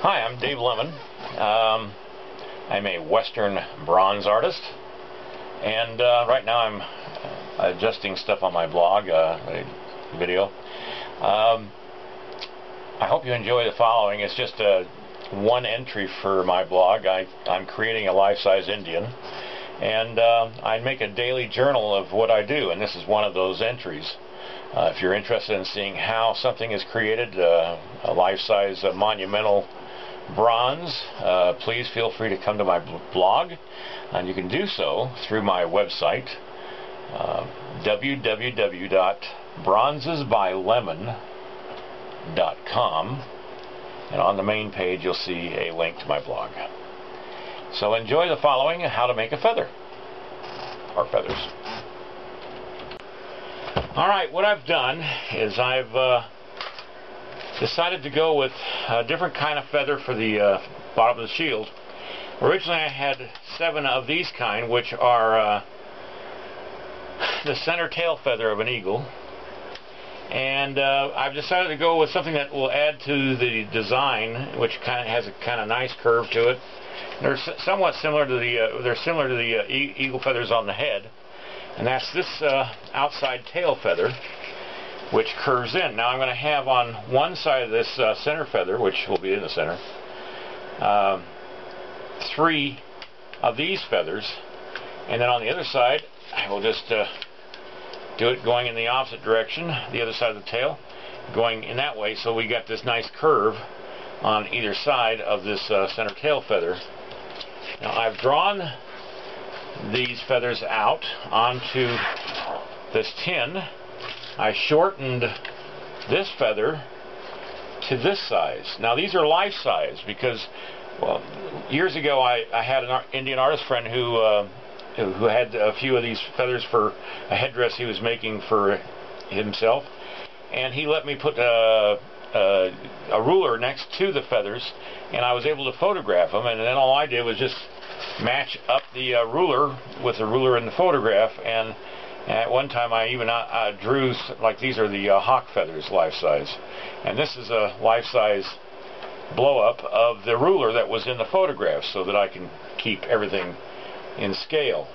Hi, I'm Dave Lemon. I'm a Western bronze artist, and right now I'm adjusting stuff on my blog, a video. I hope you enjoy the following. It's just one entry for my blog. I'm creating a life-size Indian, and I make a daily journal of what I do, and this is one of those entries. If you're interested in seeing how something is created, a life-size monumental bronze, please feel free to come to my blog, and you can do so through my website, www.bronzesbylemon.com, and on the main page you'll see a link to my blog. So enjoy the following: how to make a feather, or feathers. Alright, what I've done is I've decided to go with a different kind of feather for the bottom of the shield. Originally I had 7 of these kind, which are the center tail feather of an eagle, and I've decided to go with something that will add to the design, which kind of has a kind of nice curve to it. They're somewhat similar to the eagle feathers on the head, and that's this outside tail feather, which curves in. Now I'm going to have on one side of this center feather, which will be in the center, 3 of these feathers, and then on the other side I will just do it going in the opposite direction, the other side of the tail, going in that way, so we got this nice curve on either side of this center tail feather. Now I've drawn these feathers out onto this tin. I shortened this feather to this size. Now these are life size because, well, years ago I had an Indian artist friend who had a few of these feathers for a headdress he was making for himself, and he let me put a ruler next to the feathers, and I was able to photograph them, and then all I did was just match up the ruler with the ruler in the photograph. And at one time I even drew, like, these are the hawk feathers, life size, and this is a life size blow up of the ruler that was in the photograph, so that I can keep everything in scale.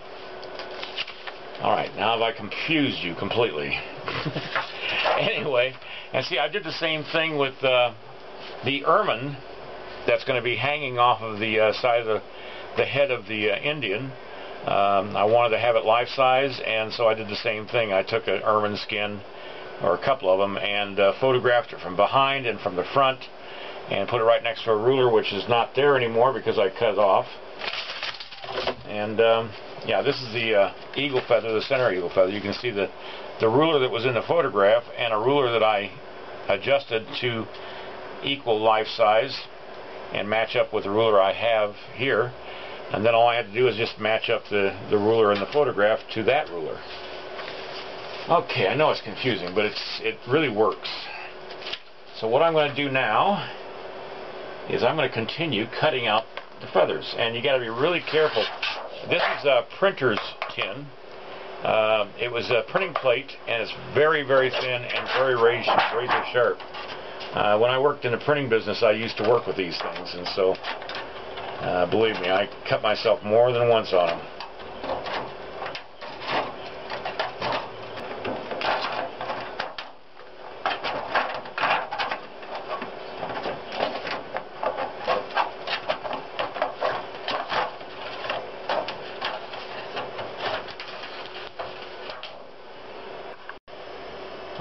Alright, now have I confused you completely? Anyway, and see, I did the same thing with the ermine that's going to be hanging off of the side of the head of the Indian. I wanted to have it life size, and so I did the same thing. I took an ermine skin, or a couple of them, and photographed it from behind and from the front, and put it right next to a ruler, which is not there anymore because I cut it off. And yeah, this is the eagle feather, the center eagle feather. You can see the ruler that was in the photograph, and a ruler that I adjusted to equal life size and match up with the ruler I have here. And then all I had to do is just match up the ruler in the photograph to that ruler. Okay, I know it's confusing, but it really works. So what I'm going to do now is I'm going to continue cutting out the feathers, and you got to be really careful. This is a printer's tin. It was a printing plate, and it's very, very thin and very razor sharp. When I worked in the printing business, I used to work with these things, and so believe me, I cut myself more than once on them.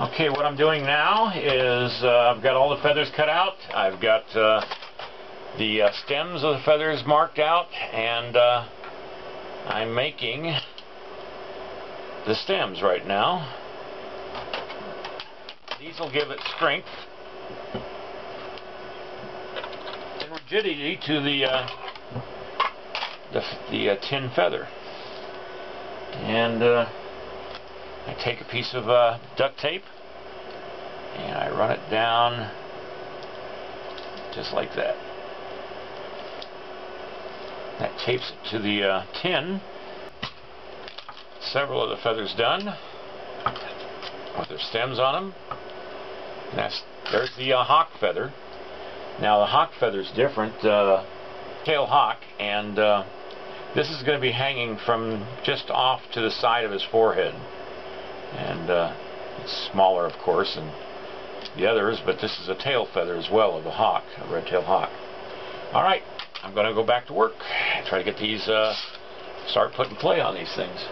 Okay, what I'm doing now is I've got all the feathers cut out. I've got the stems of the feathers marked out, and I'm making the stems right now. These will give it strength and rigidity to the tin feather. And I take a piece of duct tape and I run it down just like that. That tapes it to the tin. Several of the feathers done with their stems on them. And there's the hawk feather. Now the hawk feather is different, tail hawk, and this is going to be hanging from just off to the side of his forehead. And it's smaller, of course, than the others, but this is a tail feather as well of a hawk, a red-tailed hawk. Alright, I'm going to go back to work, try to get these, start putting clay on these things.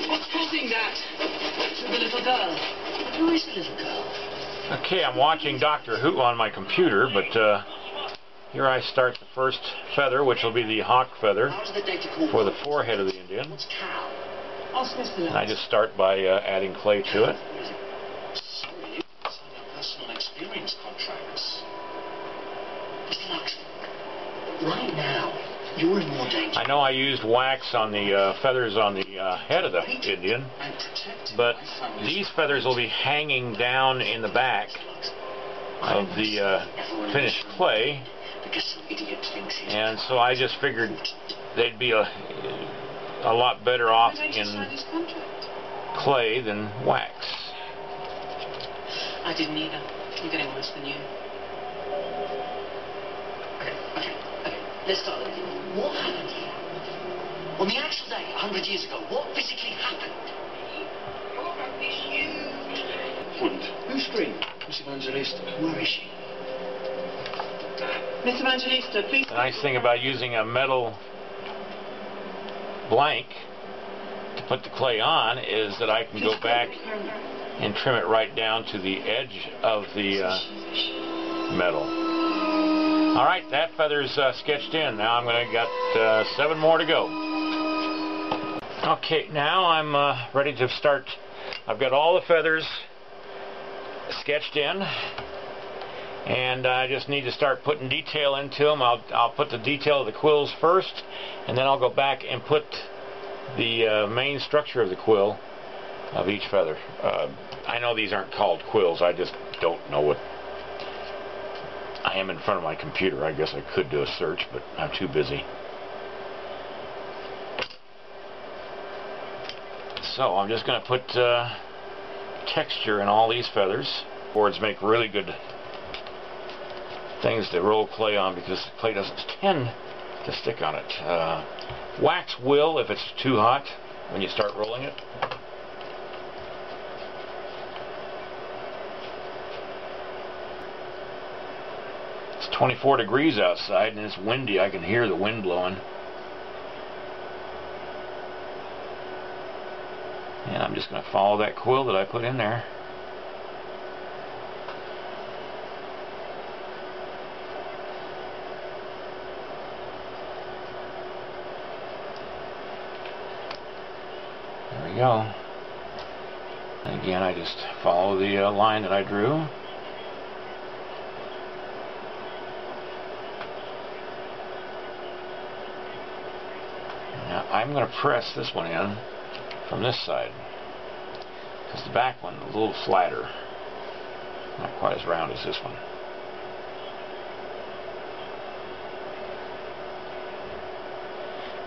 What's causing that? The little girl. Who is the little girl? Okay, I'm watching Doctor Who on my computer, but here I start the first feather, which will be the hawk feather for the forehead of the Indian. And I just start by adding clay to it. Personal experience contracts. Mr. Lux, right now, you're in more danger. I know I used wax on the feathers on the head of the Indian, but these feathers will be hanging down in the back of the finished clay, and so I just figured they'd be a lot better off in clay than wax. I didn't either. You're getting worse than you. Okay. Let's start with what happened here? On the actual day, 100 years ago, what physically happened? Wouldn't. Who screamed? Miss Evangelista. Where is she? Miss Evangelista, please. The nice thing about using a metal blank to put the clay on is that I can go back and trim it right down to the edge of the metal. Alright, that feather's sketched in. Now I'm going to got 7 more to go. Okay, now I'm ready to start. I've got all the feathers sketched in, and I just need to start putting detail into them. I'll put the detail of the quills first, and then I'll go back and put the main structure of the quill of each feather. I know these aren't called quills, I just don't know what. I am in front of my computer. I guess I could do a search, but I'm too busy. So I'm just going to put texture in all these feathers. Boards make really good things to roll clay on because the clay doesn't tend to stick on it. Wax will if it's too hot when you start rolling it. It's 24 degrees outside and it's windy. I can hear the wind blowing. And I'm just going to follow that quill that I put in there. There we go. And again, I just follow the line that I drew. Now I'm going to press this one in from this side, because the back one is a little flatter, not quite as round as this one.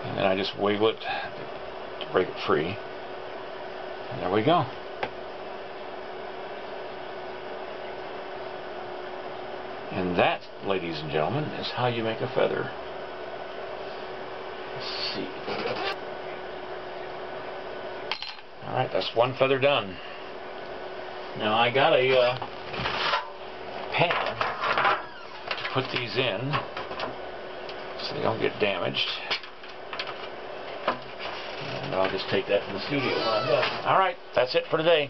And then I just wiggle it to break it free, and there we go. And that, ladies and gentlemen, is how you make a feather. Let's see. Alright, that's one feather done. Now I got a pan to put these in so they don't get damaged. And I'll just take that to the studio when I'm done. Alright, that's it for today.